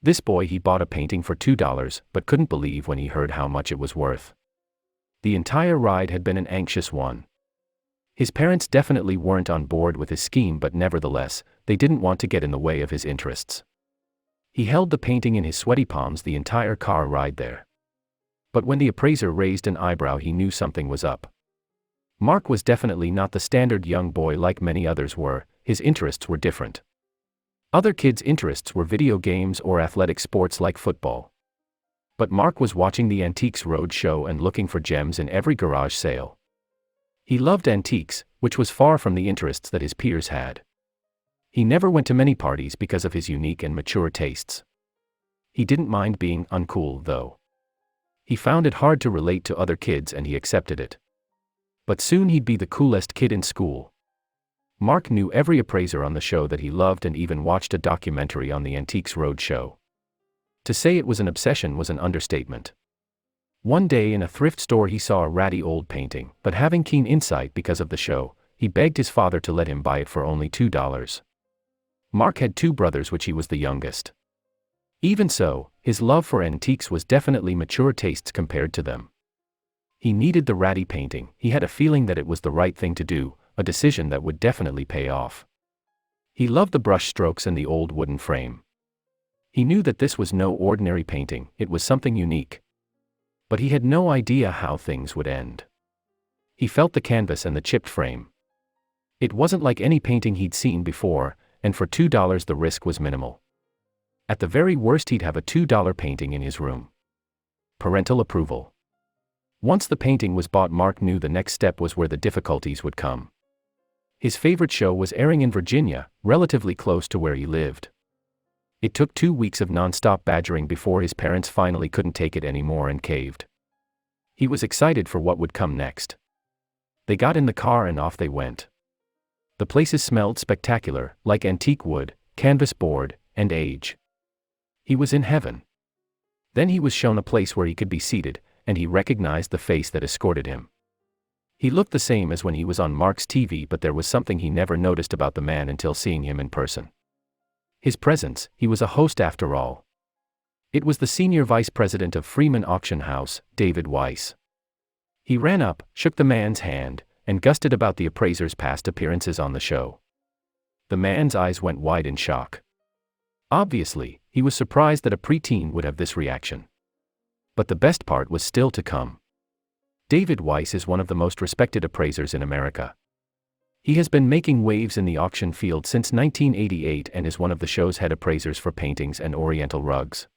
This boy he bought a painting for $2, but couldn't believe when he heard how much it was worth. The entire ride had been an anxious one. His parents definitely weren't on board with his scheme, but nevertheless, they didn't want to get in the way of his interests. He held the painting in his sweaty palms the entire car ride there. But when the appraiser raised an eyebrow, he knew something was up. Mark was definitely not the standard young boy like many others were. His interests were different. Other kids' interests were video games or athletic sports like football. But Mark was watching the Antiques Roadshow and looking for gems in every garage sale. He loved antiques, which was far from the interests that his peers had. He never went to many parties because of his unique and mature tastes. He didn't mind being uncool, though. He found it hard to relate to other kids and he accepted it. But soon he'd be the coolest kid in school. Mark knew every appraiser on the show that he loved and even watched a documentary on the Antiques Roadshow. To say it was an obsession was an understatement. One day in a thrift store he saw a ratty old painting, but having keen insight because of the show, he begged his father to let him buy it for only $2. Mark had 2 brothers, which he was the youngest. Even so, his love for antiques was definitely mature tastes compared to them. He needed the ratty painting. He had a feeling that it was the right thing to do, a decision that would definitely pay off. He loved the brush strokes and the old wooden frame. He knew that this was no ordinary painting, it was something unique. But he had no idea how things would end. He felt the canvas and the chipped frame. It wasn't like any painting he'd seen before, and for $2 the risk was minimal. At the very worst he'd have a $2 painting in his room. Parental approval. Once the painting was bought, Mark knew the next step was where the difficulties would come. His favorite show was airing in Virginia, relatively close to where he lived. It took 2 weeks of non-stop badgering before his parents finally couldn't take it anymore and caved. He was excited for what would come next. They got in the car and off they went. The places smelled spectacular, like antique wood, canvas board, and age. He was in heaven. Then he was shown a place where he could be seated, and he recognized the face that escorted him. He looked the same as when he was on Mark's TV, but there was something he never noticed about the man until seeing him in person. His presence, he was a host after all. It was the senior vice president of Freeman Auction House, David Weiss. He ran up, shook the man's hand, and gusted about the appraiser's past appearances on the show. The man's eyes went wide in shock. Obviously, he was surprised that a preteen would have this reaction. But the best part was still to come. David Weiss is one of the most respected appraisers in America. He has been making waves in the auction field since 1988 and is one of the show's head appraisers for paintings and oriental rugs.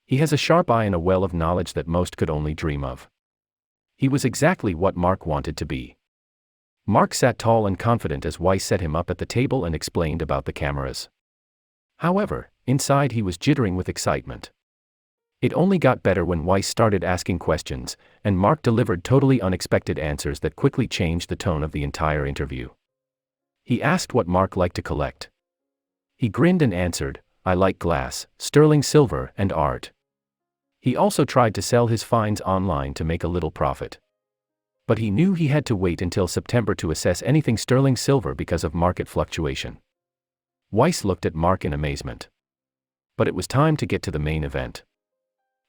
He has a sharp eye and a well of knowledge that most could only dream of. He was exactly what Mark wanted to be. Mark sat tall and confident as Weiss set him up at the table and explained about the cameras. However, inside he was jittering with excitement. It only got better when Weiss started asking questions, and Mark delivered totally unexpected answers that quickly changed the tone of the entire interview. He asked what Mark liked to collect. He grinned and answered, "I like glass, sterling silver, and art." He also tried to sell his finds online to make a little profit. But he knew he had to wait until September to assess anything sterling silver because of market fluctuation. Weiss looked at Mark in amazement. But it was time to get to the main event.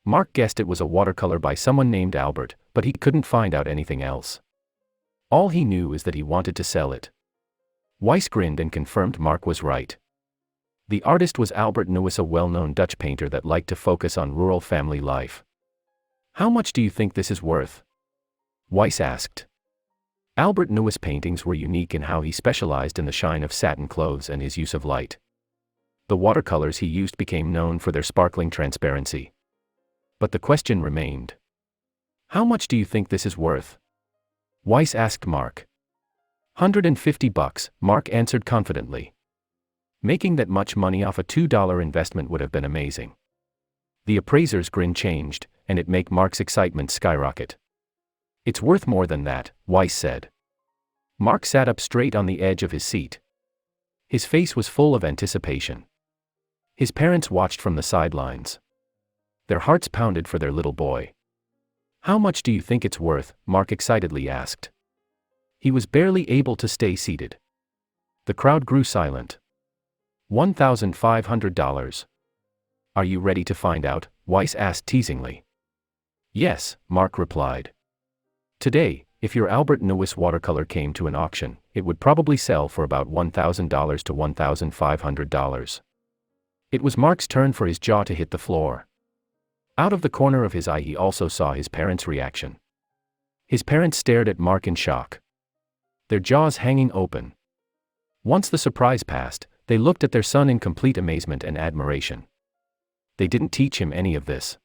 Mark guessed it was a watercolor by someone named Albert, but he couldn't find out anything else. All he knew is that he wanted to sell it. Weiss grinned and confirmed Mark was right. The artist was Albert Nuis, a well-known Dutch painter that liked to focus on rural family life. "How much do you think this is worth?" Weiss asked. Albert Nuis' paintings were unique in how he specialized in the shine of satin clothes and his use of light. The watercolors he used became known for their sparkling transparency. But the question remained. "How much do you think this is worth?" Weiss asked Mark. $150, Mark answered confidently. Making that much money off a $2 investment would have been amazing. The appraiser's grin changed, and it made Mark's excitement skyrocket. "It's worth more than that," Weiss said. Mark sat up straight on the edge of his seat. His face was full of anticipation. His parents watched from the sidelines. Their hearts pounded for their little boy. "How much do you think it's worth?" Mark excitedly asked. He was barely able to stay seated. The crowd grew silent. $1,500. Are you ready to find out? Weiss asked teasingly. Yes, Mark replied. Today, if your Albert Noes watercolor came to an auction, it would probably sell for about $1,000 to $1,500. It was Mark's turn for his jaw to hit the floor. Out of the corner of his eye he also saw his parents' reaction. His parents stared at Mark in shock, their jaws hanging open. Once the surprise passed, they looked at their son in complete amazement and admiration. They didn't teach him any of this.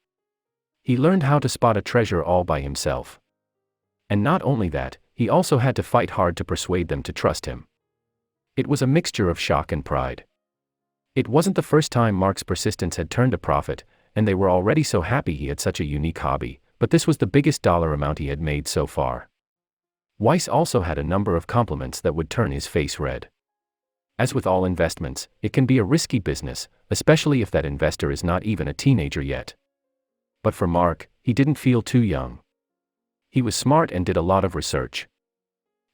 He learned how to spot a treasure all by himself. And not only that, he also had to fight hard to persuade them to trust him. It was a mixture of shock and pride. It wasn't the first time Mark's persistence had turned a profit, and they were already so happy he had such a unique hobby, but this was the biggest dollar amount he had made so far. Weiss also had a number of compliments that would turn his face red. As with all investments, it can be a risky business, especially if that investor is not even a teenager yet. But for Mark, he didn't feel too young. He was smart and did a lot of research.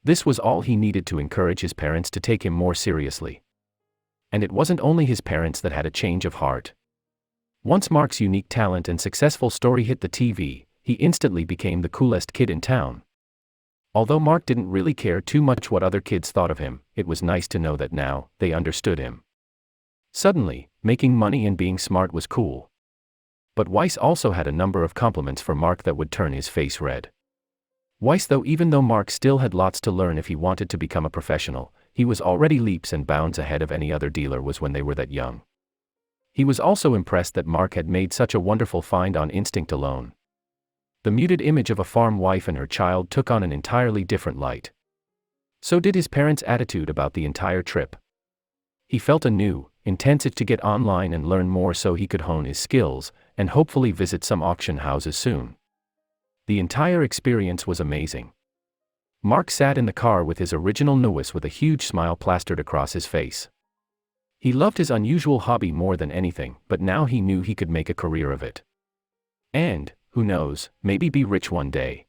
This was all he needed to encourage his parents to take him more seriously. And it wasn't only his parents that had a change of heart. Once Mark's unique talent and successful story hit the TV, he instantly became the coolest kid in town. Although Mark didn't really care too much what other kids thought of him, it was nice to know that now, they understood him. Suddenly, making money and being smart was cool. But Weiss also had a number of compliments for Mark that would turn his face red. Weiss, even though Mark still had lots to learn if he wanted to become a professional, he was already leaps and bounds ahead of any other dealer was when they were that young. He was also impressed that Mark had made such a wonderful find on instinct alone. The muted image of a farm wife and her child took on an entirely different light. So did his parents' attitude about the entire trip. He felt a new, intense itch to get online and learn more so he could hone his skills, and hopefully visit some auction houses soon. The entire experience was amazing. Mark sat in the car with his original Noes with a huge smile plastered across his face. He loved his unusual hobby more than anything, but now he knew he could make a career of it. And, who knows, maybe be rich one day.